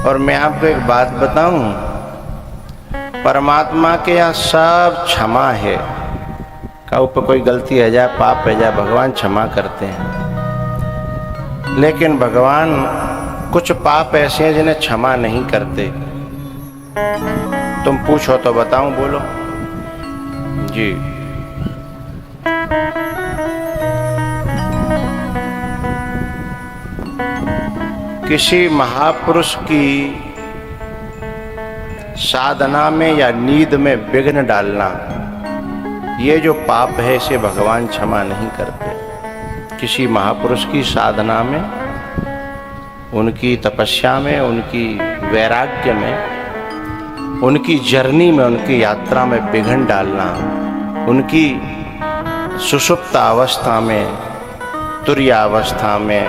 और मैं आपको एक बात बताऊं, परमात्मा के यहाँ सब क्षमा है। का ऊपर कोई गलती है जाए, पाप है जाए, भगवान क्षमा करते हैं। लेकिन भगवान कुछ पाप ऐसे हैं जिन्हें क्षमा नहीं करते। तुम पूछो तो बताऊं, बोलो जी। किसी महापुरुष की साधना में या नींद में विघ्न डालना, ये जो पाप है इसे भगवान क्षमा नहीं करते। किसी महापुरुष की साधना में, उनकी तपस्या में, उनकी वैराग्य में, उनकी जर्नी में, उनकी यात्रा में विघ्न डालना, उनकी सुषुप्त अवस्था में, तुर्य अवस्था में,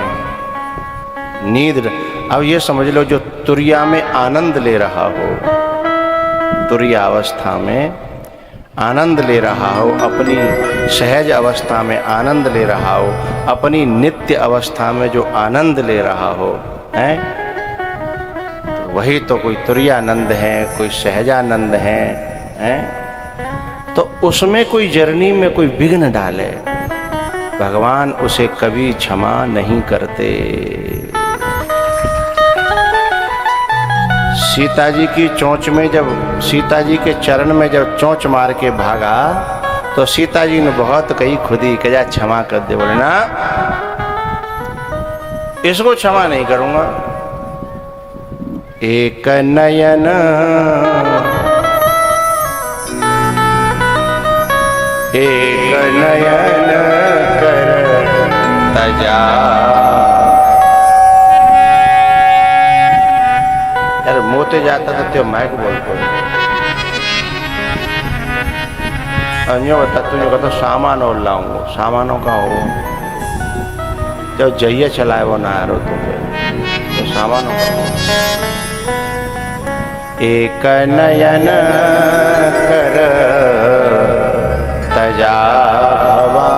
नींद। अब ये समझ लो, जो तुर्या में आनंद ले रहा हो, तुर्य अवस्था में आनंद ले रहा हो, अपनी सहज अवस्था में आनंद ले रहा हो, अपनी नित्य अवस्था में जो आनंद ले रहा हो, है तो वही तो कोई तुर्यानंद है, कोई सहजानंद है। तो उसमें कोई जर्नी में कोई विघ्न डाले, भगवान उसे कभी क्षमा नहीं करते। सीता जी की चोंच में जब, सीता जी के चरण में जब चोंच मार के भागा तो सीता जी ने बहुत कही खुदी कि जा क्षमा कर दे। बोले ना, इसको क्षमा नहीं करूंगा। एक नयन कर तजा। यार मोते जाता था त्यो माइक बोलते अन्यों बता, तुझे कहता सामान और लाऊंगा। सामानों का हो जो जहिया चलाए वो ना रो तुझे, तो सामानों का हो। एक नयन कर तजावान।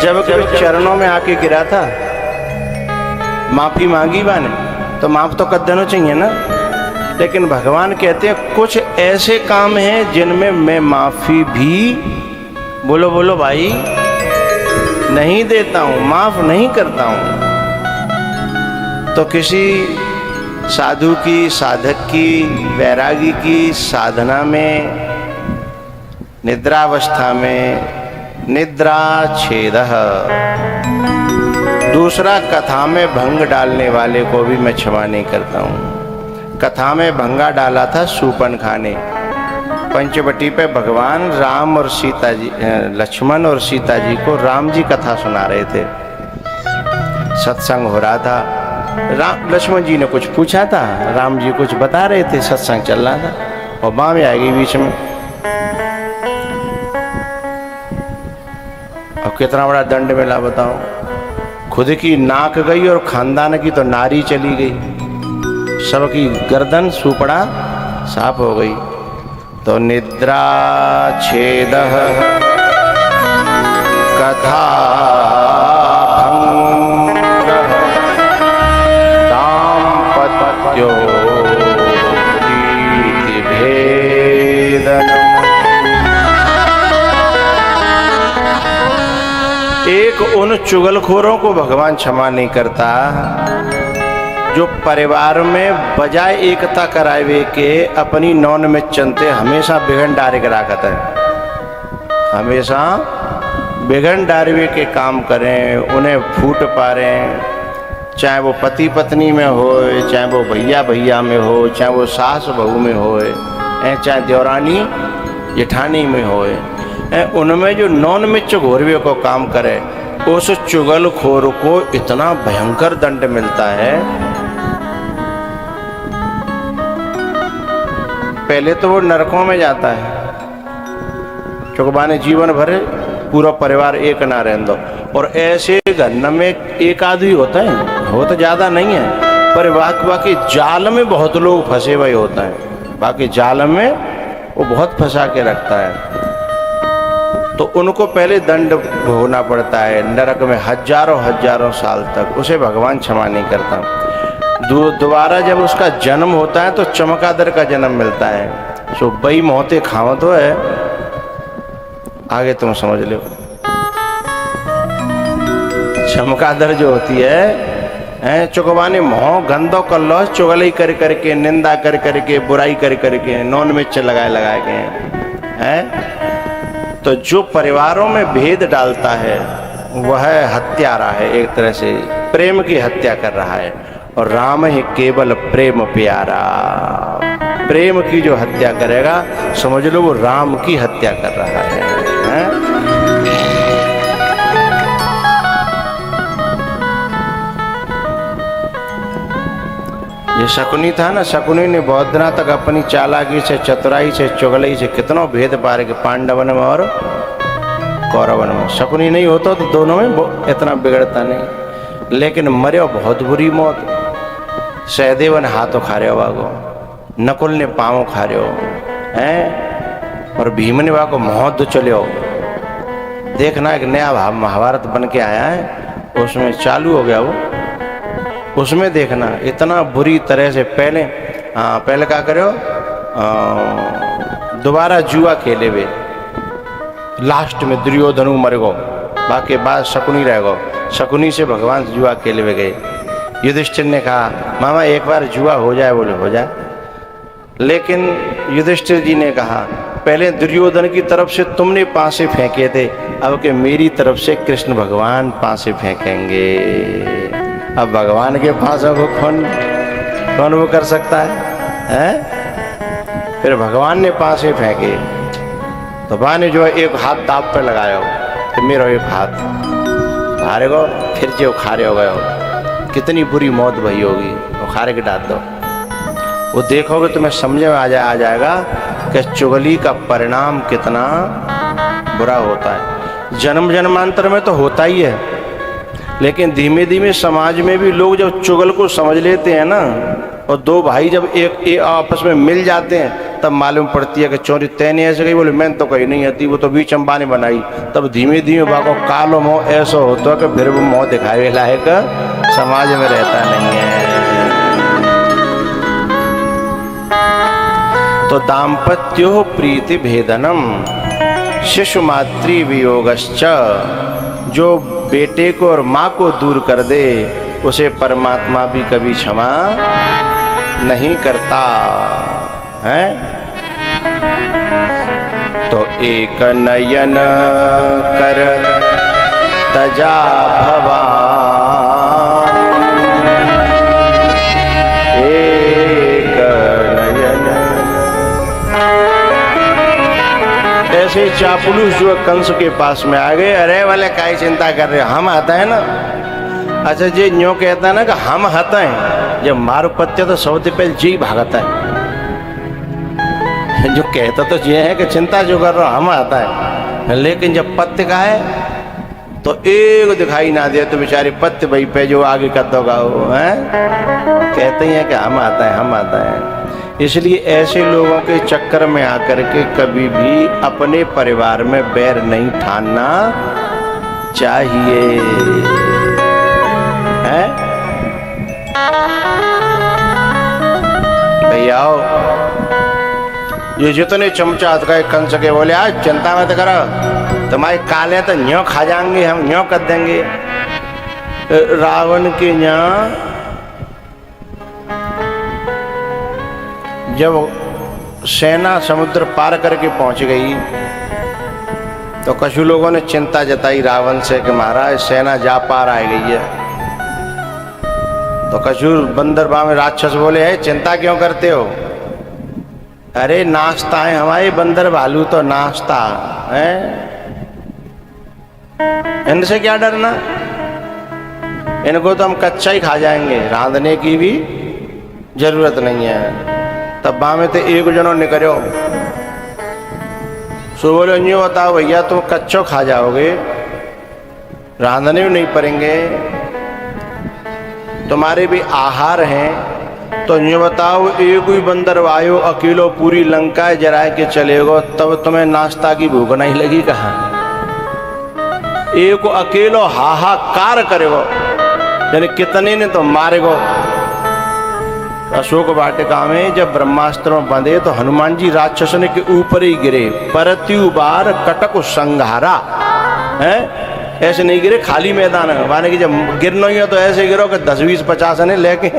जब कभी चरणों में आके गिरा था, माफी मांगी बाने, तो माफ तो कर देना चाहिए ना। लेकिन भगवान कहते हैं कुछ ऐसे काम हैं जिनमें मैं माफी भी, बोलो बोलो भाई, नहीं देता हूं, माफ नहीं करता हूं। तो किसी साधु की, साधक की, वैरागी की साधना में, निद्रावस्था में, निद्रा छेदः। दूसरा, कथा में भंग डालने वाले को भी मैं क्षमा नहीं करता हूँ। कथा में भंगा डाला था सूपन खाने। पंचवटी पे भगवान राम और सीता जी, लक्ष्मण और सीता जी को राम जी कथा सुना रहे थे। सत्संग हो रहा था, लक्ष्मण जी ने कुछ पूछा था, राम जी कुछ बता रहे थे, सत्संग चल रहा था, और माँ भी आ गई बीच में। अब कितना बड़ा दंड मिला बताओ। खुद की नाक गई और खानदान की तो नारी चली गई, सबकी गर्दन सुपड़ा साफ हो गई। तो निद्रा छेदः कथा भंगः दाम्पत्यो भेदनम्। एक उन चुगलखोरों को भगवान क्षमा नहीं करता जो परिवार में बजाय एकता करावे के अपनी नौन में चलते हमेशा बिगड़ डारे के राखत है। हमेशा बिगड़ डारवे के काम करें, उन्हें फूट पारे, चाहे वो पति पत्नी में हो, चाहे वो भैया भैया में हो, चाहे वो सास बहू में हो, चाहे देवरानी जेठानी में हो, उनमें जो नॉन में चुगोरवे को काम करे, उस चुगलखोर को इतना भयंकर दंड मिलता है। पहले तो वो नरकों में जाता है, चुकबाने जीवन भर पूरा परिवार एक ना रहने दो। और ऐसे गन्ना में एक आदमी होता है, वो तो ज्यादा नहीं है, पर बाकी जाल में बहुत लोग फंसे हुए होता है। बाकी जाल में वो बहुत फंसा के रखता है। तो उनको पहले दंड भोगना पड़ता है नरक में हजारों हजारों साल तक, उसे भगवान क्षमा नहीं करता। दोबारा जब उसका जन्म होता है तो चमगादड़ का जन्म मिलता है। सो बई मोहते खाओ तो है, आगे तुम समझ लो। चमगादड़ जो होती है चुगवाने मोह गंदो कर लो, चुगलई कर करके, निंदा कर करके, बुराई कर करके, नॉन मिर्च लगाए के हैं। तो जो परिवारों में भेद डालता है वह हत्यारा है, एक तरह से प्रेम की हत्या कर रहा है। और राम ही केवल प्रेम प्यारा, प्रेम की जो हत्या करेगा समझ लो वो राम की हत्या कर रहा है। ये शकुनी था ना, शकुनी ने बहुत दिनों तक अपनी चालाकी से, चतुराई से, चुगलई से कितनों भेद पार के पांडवन में और कौरवन में। शकुनी नहीं होता तो दोनों में इतना बिगड़ता नहीं, लेकिन मरे बहुत बुरी मौत। सहदेव ने हाथों खा रहे वागो, नकुल ने पाँव खा रहे हैं, और भीम ने वागो मौत चलो। देखना एक नया महाभारत बन के आया है, उसमें चालू हो गया वो, उसमें देखना इतना बुरी तरह से पहले क्या करो, दोबारा जुआ खेले हुए, लास्ट में दुर्योधनु मर गो, बाकी बाद शकुनी रह गो। शकुनी से भगवान जुआ खेले हुए गए। युधिष्ठिर ने कहा मामा एक बार जुआ हो जाए, बोले हो जाए। लेकिन युधिष्ठिर जी ने कहा पहले दुर्योधन की तरफ से तुमने पासे फेंके थे, अब के मेरी तरफ से कृष्ण भगवान पासे फेंकेंगे। अब भगवान के पासों को कौन वो कर सकता है? फिर भगवान ने पासे फेंके तो बा ने जो एक हाथ दाप पे लगाया, तो मेरा एक हाथ हारे गो, फिर जो खारे हो गए, कितनी बुरी मौत भई होगी। वो खारे के डाल दो, वो देखोगे तुम्हें समझ में आ जाएगा कि चुगली का परिणाम कितना बुरा होता है। जन्म जन्मांतर में तो होता ही है, लेकिन धीमे धीमे समाज में भी लोग जब चुगल को समझ लेते हैं ना, और दो भाई जब एक आपस में मिल जाते हैं, तब मालूम पड़ती है कि चोरी तैने ऐसे कही, बोले मैंने तो कही नहीं आती, वो तो बीच अम्बा ने बनाई। तब धीमे धीमे बाको कालो मोह ऐसा होता है कि फिर वो मोह दिखावे लायक समाज में रहता नहीं है। तो दाम्पत्यो प्रीति भेदनम शिशु मातृ वियोगश्च, जो बेटे को और माँ को दूर कर दे उसे परमात्मा भी कभी क्षमा नहीं करता है। तो एक नयन कर तजा भवान, एक नयन। ऐसे चापलूस जो कंस के पास में आ गए, अरे वाले काई चिंता कर रहे, हम आता है ना। अच्छा जी न्यो कहता है ना कि हम हता है, जब मारो पत्ते तो सौदे पहले जी भागता है। जो कहता तो ये है कि चिंता जो कर रहा हम आता है, लेकिन जब पत्ते का है तो एक दिखाई ना दे तो बेचारे पत्ते भाई पे जो आगे कर दोगा वो है, कहते ही है कि हम आता है, हम आता है। इसलिए ऐसे लोगों के चक्कर में आकर के कभी भी अपने परिवार में बैर नहीं ठानना चाहिए, है भैया। ये जितने चमचा गए कंस के, बोले आज चिंता मत करो, तुम्हारे काले तो न्यों खा जाएंगे, हम न्यों कर देंगे। रावण के यहाँ जब सेना समुद्र पार करके पहुंच गई तो कुछ लोगों ने चिंता जताई रावण से कि महाराज सेना जा पार आ गई है। तो कछुर बंदरबा में राक्षस बोले है चिंता क्यों करते हो? अरे नाश्ता है हमारे बंदर भालू तो नाश्ता है, इनसे क्या डरना, इनको तो हम कच्चा ही खा जाएंगे, रांधने की भी जरूरत नहीं है। तब बा में तो एक जनों निकलो, सो बोले यूँ बताओ भैया तुम कच्चो खा जाओगे, रांधने भी नहीं पड़ेंगे, तुम्हारे भी आहार हैं, तो यूँ बताओ एक ही बंदर वायो अकेलो पूरी लंका जरा के चलेगो, तब तुम्हें नाश्ता की भूख नहीं लगी कहाँ? एक अकेलो हाहाकार करेगो, यानी कितने ने तो मारेगो। अशोक वाटिका में जब ब्रह्मास्त्र बंधे तो हनुमान जी राक्षसने के ऊपर ही गिरे। परत्यु बार कटक संघारा है, ऐसे नहीं गिरे खाली मैदान है, माने कि जब गिरना ही है तो ऐसे गिरो कि 10 20 50 ने लेके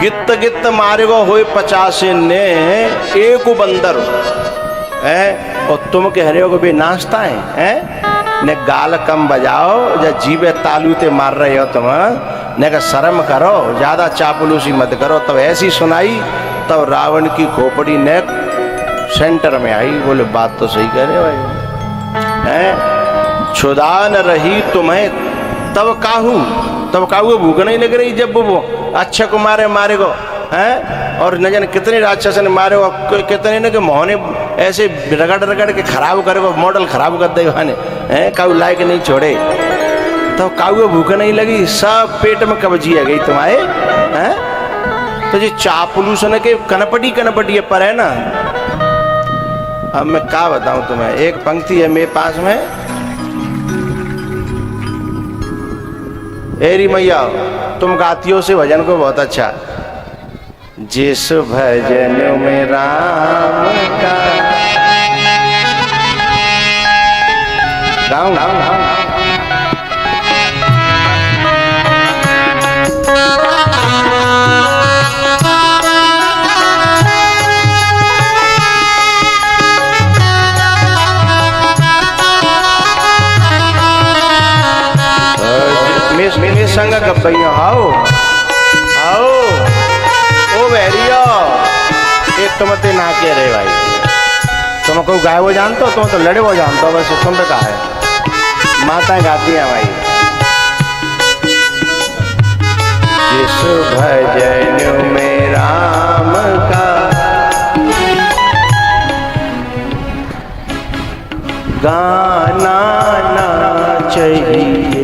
गित्त गित्त मारेगो होए 50 ने एक बंदर है। और तुम कह रहे हो कि भाई नाश्ता है ने गाल कम बजाओ, या जीवे तालूते मार रहे हो तुम, ने का शर्म करो, ज्यादा चापलूसी मत करो। तब ऐसी सुनाई, तब रावण की खोपड़ी ने सेंटर में आई। बोले बात तो सही कह रहे हो भाई, है क्षुधा न रही तुम्हें तब काहू भूख नहीं लग रही जब वो अच्छे को मारे को हैं। और न जाने कितने राक्षस ने मारे, और कितने ने के मोहने ऐसे रगड़ के खराब करे, मॉडल खराब कर दे हैं, काऊ लायक नहीं छोड़े। तो काऊ भूख नहीं लगी, सब पेट में कब्जी आ गई तुम्हारे हैं। तो ये चापलूसन के कनपटी पर है ना। अब मैं क्या बताऊं तुम्हें, एक पंक्ति है मेरे पास में, एरी मैया तुम गाती हो से भजन को बहुत अच्छा। जिस भजन में राम का गाऊं मेरे संग गब्बैया आओ ओ बहरिया, एक तुम ते ना कह रहे भाई, तुम को गाय वो जानते हो, तुम तो लड़े वो जानते हो, बस तुम तो कहा है माताएं गाती हैं भाई। जिस भजन में राम का गाना ना चाहिए,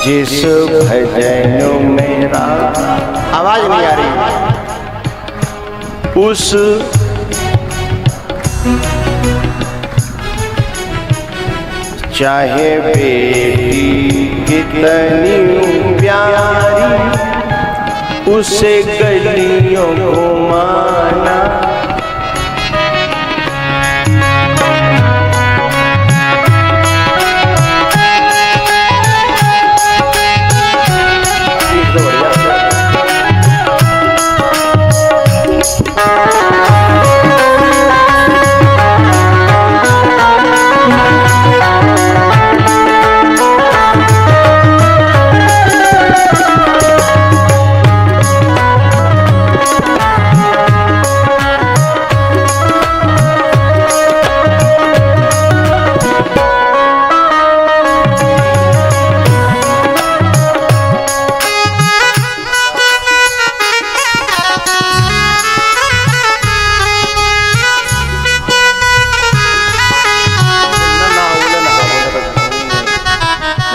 जिस भजन में राम, आवाज नहीं आ रही, उस चाहे बेटी कितनी प्यारी, उसे गलियों घुमाना।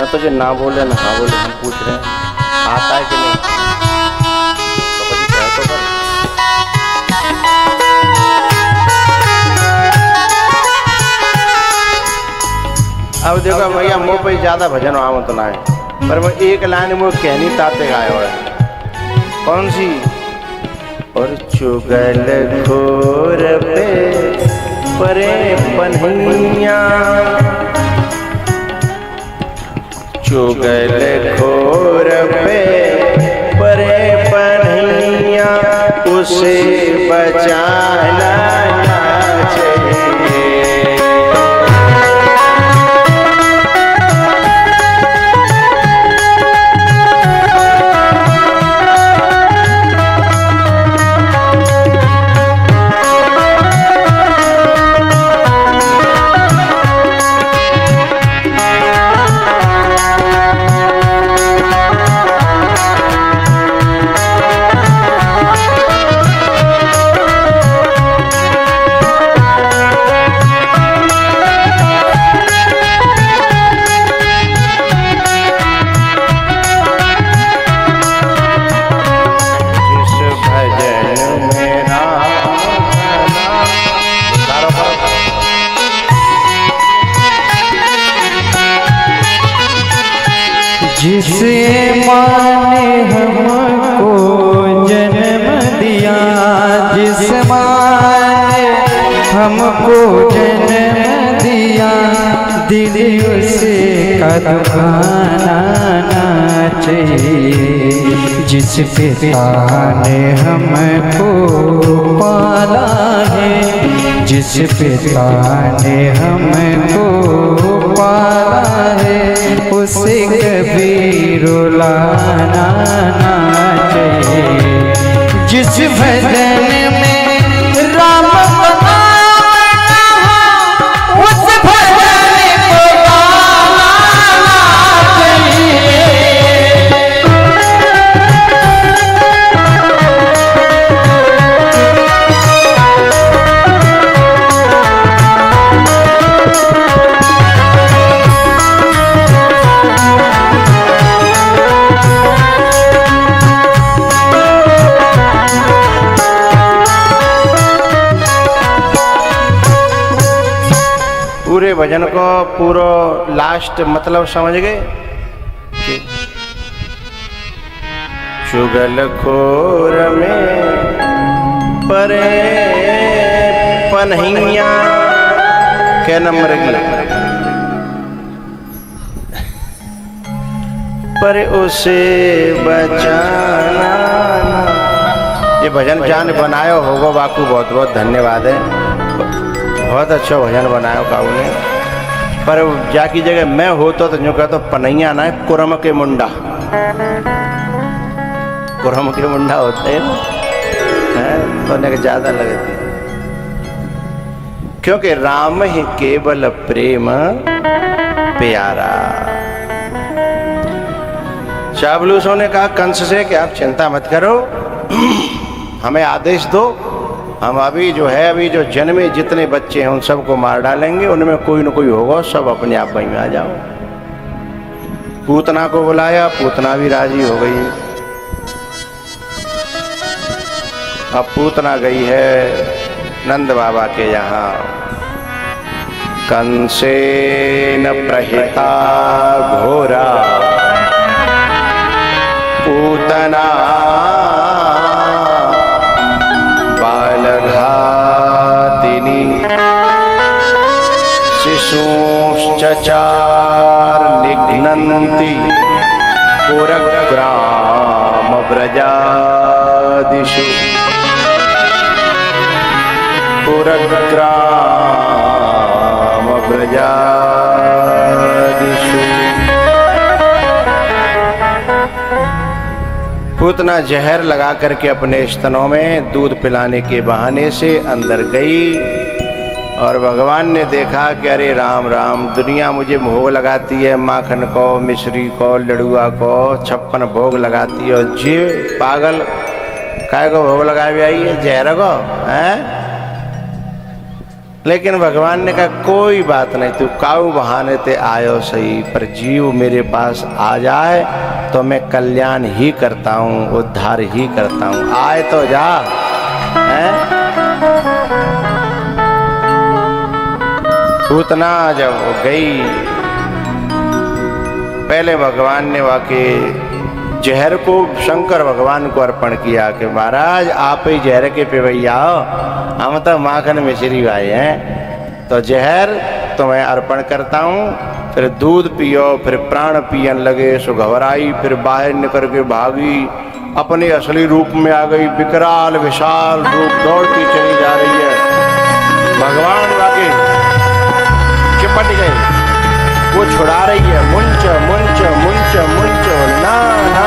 तुझे ना बोले ना हाँ बोले, हम पूछ रहे हैं आता है कि नहीं, तो कभी कह तो कर। अब देखो भैया मुँह पे ज्यादा भजन आम तो ना है, पर मैं एक लाइन मुँह कहनी ताते गाए हुआ है। कौन सी? और चुगल खोर पे परे पन्हिया, चुगल खोर पे परे पन्हिया, उसे बचाना चाहिए। माँ ने हमको जन्म दिया, जिस माँ ने हमको जन्म दिया, दिल उसे का दुखाना ना चाहिए। जिस पिता ने हमको पाला है, जिस पिता ने हमको पाला है, उसे कभी रुलाना ना चाहिए। जिस भजन में राम का उस भजन को गाना चाहिए। पूरे भजन को पूरा लास्ट मतलब समझ गए कि चुगलखोर में परे पनहिया क्या नंबर पर उसे बचाना। ये भजन जान बनायो होगो बाकू, बहुत बहुत धन्यवाद है। बहुत अच्छा भजन बनाया काऊ ने। पर जाकी जगह मैं होता तो जो कहता पनैया ना है, कुरम के मुंडा, कुरम के मुंडा होते हैं ना, तो उन्हें ज्यादा लगती, क्योंकि राम ही केवल प्रेम प्यारा। चावलूसों ने कहा कंस से कि आप चिंता मत करो, हमें आदेश दो, हम अभी जो जन्मे जितने बच्चे हैं उन सबको मार डालेंगे, उनमें कोई न कोई होगा, सब अपने आप वहीं में आ जाओ। पूतना को बुलाया, पूतना भी राजी हो गई। अब पूतना गई है नंद बाबा के यहाँ। कंसेन प्रहिता घोरा पूतना शिशूश्चचार निघ्नन्ति पुरग्राम व्रजादिषु, पुरग्राम व्रजादिषु। पूतना जहर लगा करके अपने स्तनों में दूध पिलाने के बहाने से अंदर गई, और भगवान ने देखा कि अरे राम राम, दुनिया मुझे भोग लगाती है, माखन को, मिश्री को, लड़ुआ को, 56 भोग लगाती है, और जीव पागल काय को भोग लगाए भी आई है, जहर को है। लेकिन भगवान ने कहा कोई बात नहीं, तू काऊ बहाने ते आयो सही, पर जीव मेरे पास आ जाए तो मैं कल्याण ही करता हूँ, उद्धार ही करता हूँ, आए तो जा है। पूतना जब गई, पहले भगवान ने वाके जहर को शंकर भगवान को अर्पण किया कि महाराज आप ही जहर के पिवैया हो, हम तो माखन मिश्री आए हैं, तो जहर तो मैं अर्पण करता हूँ। फिर दूध पियो, फिर प्राण पियन लगे, सो घबराई, फिर बाहर निकल के भागी, अपने असली रूप में आ गई, विकराल विशाल रूप, दौड़ती चली जा रही है। भगवान वाके चिपट गए, वो छुड़ा रही है, मुंच मुंच मुंच मुंच, ना ना,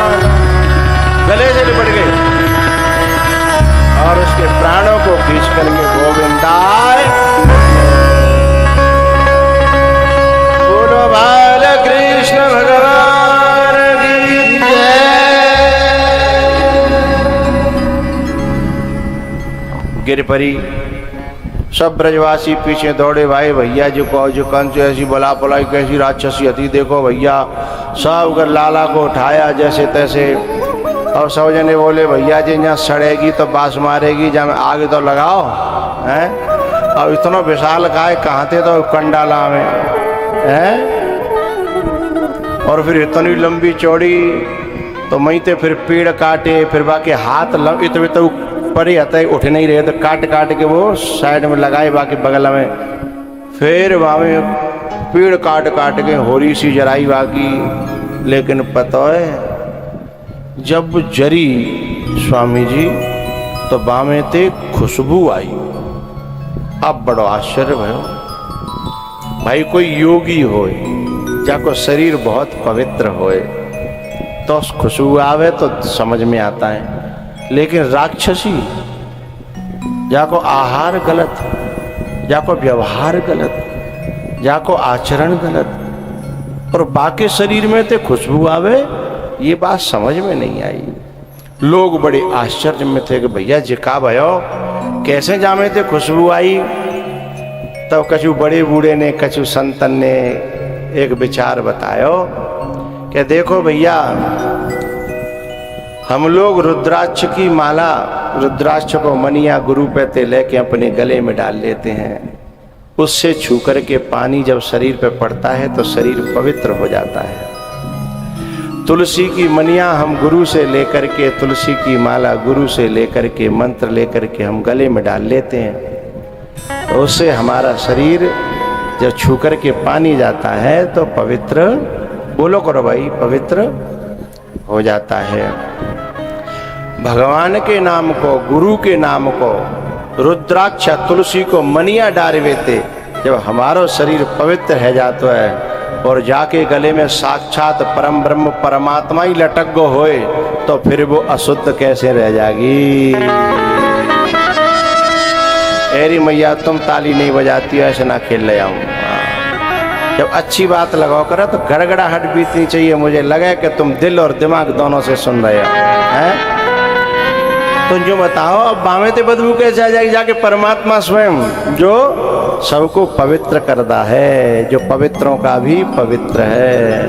गले से लिपट गई और उसके प्राणों को खींच करके गोविंदाय बोलो बाल कृष्ण भगवान की जय। गिर पड़ी, सब ब्रजवासी पीछे दौड़े, भाई भैया जी को जो कंस ऐसी बला पलाई कैसी राक्षसी हती, देखो भैया। सब अगर लाला को उठाया जैसे तैसे, और सब जने बोले भैया जी यहाँ सड़ेगी तो बांस मारेगी, जहाँ आगे तो लगाओ हैं। और इतना विशाल काय कहाँ थे तो कंडाला में हैं, और फिर इतनी लंबी चौड़ी तो मई ते फिर पेड़ काटे, फिर बाकी हाथ लग इतने तो परे हते उठ नहीं रहे, तो काट काट के वो साइड में लगाए बाकी बगल में, फिर वहाँ में पेड़ काट काट के होरी सी जराई बाकी। लेकिन पता है जब जरी स्वामी जी तो बामे ते खुशबू आई। अब बड़ो आश्चर्य भयो, भाई कोई योगी होए जाको शरीर बहुत पवित्र होए तो खुशबू आवे तो समझ में आता है, लेकिन राक्षसी जाको आहार गलत, जाको व्यवहार गलत, जाको आचरण गलत और बाकी शरीर में ते खुशबू आवे, ये बात समझ में नहीं आई। लोग बड़े आश्चर्य में थे कि भैया जी का भयो कैसे जामे थे खुशबू आई। तब कछु बड़े बूढ़े ने कछु संतन ने एक विचार बतायो कि देखो भैया हम लोग रुद्राक्ष की माला, रुद्राक्ष को मनिया गुरु पे ते लेके अपने गले में डाल लेते हैं, उससे छू कर के पानी जब शरीर पे पड़ता है तो शरीर पवित्र हो जाता है। तुलसी की मनिया हम गुरु से लेकर के, तुलसी की माला गुरु से लेकर के, मंत्र लेकर के हम गले में डाल लेते हैं, तो उससे हमारा शरीर जब छू कर के पानी जाता है तो पवित्र, बोलो करो भाई, पवित्र हो जाता है। भगवान के नाम को, गुरु के नाम को, रुद्राक्ष तुलसी को मनिया डालवे थे, जब हमारा शरीर पवित्र है जाता है और जाके गले में साक्षात परम ब्रह्म परमात्मा ही लटक गो होए तो फिर वो अशुद्ध कैसे रह जाएगी। एरी मैया तुम ताली नहीं बजाती हो, ऐसे ना खेल ले आऊं। जब अच्छी बात लगाओ करो तो गड़गड़ाहट बीतनी चाहिए, मुझे लगे कि तुम दिल और दिमाग दोनों से सुन रहे हो हैं। तुम जो बताओ अब बामे ते बदबू कैसे आ जाएगी, जाके परमात्मा स्वयं जो सबको पवित्र करता है, जो पवित्रों का भी पवित्र है,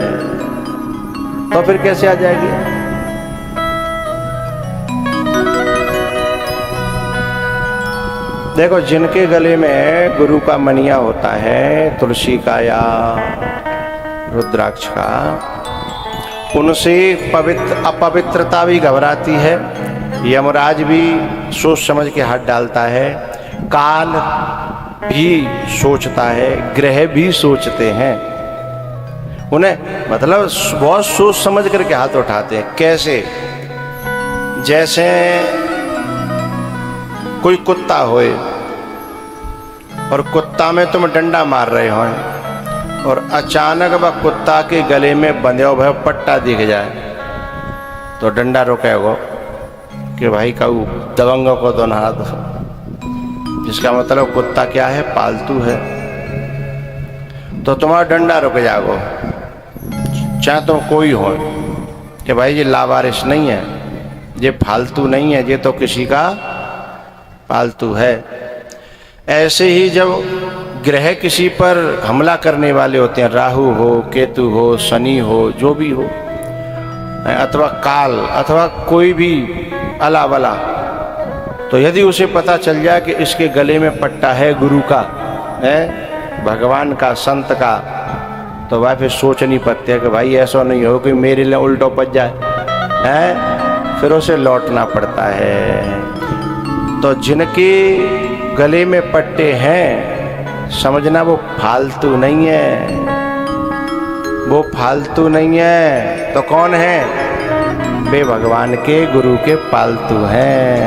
तो फिर कैसे आ जाएगी। देखो जिनके गले में गुरु का मनिया होता है, तुलसी का या रुद्राक्ष का, उनसे पवित्र अपवित्रता भी घबराती है, यमराज भी सोच समझ के हाथ डालता है, काल भी सोचता है, ग्रह भी सोचते हैं, उन्हें मतलब बहुत सोच समझ करके हाथ उठाते हैं। कैसे, जैसे कोई कुत्ता होए और कुत्ता में तुम डंडा मार रहे हो और अचानक वह कुत्ता के गले में बंधे हुए पट्टा दिख जाए तो डंडा रोकेगो कि भाई कहू दबंगों को तो नहा दो। जिसका मतलब कुत्ता क्या है, पालतू है, तो तुम्हारा डंडा रुक जाओ, चाहे तुम कोई हो, कि भाई ये लावारिस नहीं है, ये फालतू नहीं है, ये तो किसी का पालतू है। ऐसे ही जब ग्रह किसी पर हमला करने वाले होते हैं, राहु हो, केतु हो, शनि हो, जो भी हो, अथवा काल अथवा कोई भी अला वला, तो यदि उसे पता चल जाए कि इसके गले में पट्टा है गुरु का, है भगवान का, संत का, तो वह फिर सोच नहीं पाते कि भाई ऐसा नहीं हो कि मेरे लिए उल्टो पच जाए, है फिर उसे लौटना पड़ता है। तो जिनके गले में पट्टे हैं समझना वो फालतू नहीं है, वो फालतू नहीं है, तो कौन है, वे भगवान के गुरु के पालतू हैं।